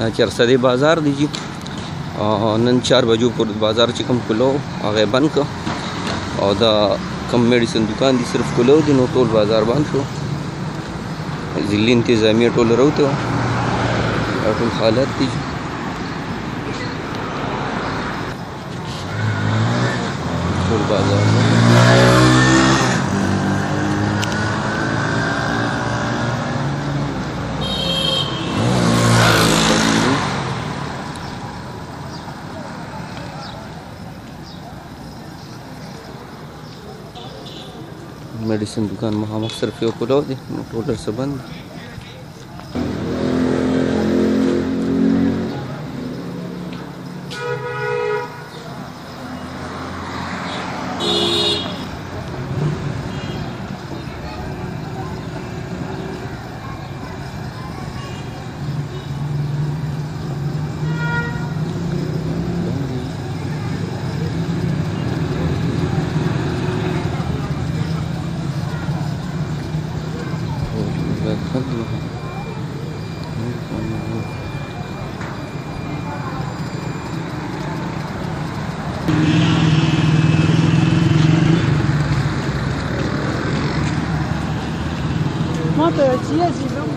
چرسدې بازار دی جی نن 4 بجو پورې بازار چې کوم کلو هغه بند کړ او دا کم میډیسن دکان دي صرف کلو دي نو ټول بازار بند شو ځلې انتظامیه ټول راوته ټول حالت دي ټول بازار मेडिसिन दुकान में सिर्फ यो खुला हो टोटल से बंद ما ته چې یې زیږم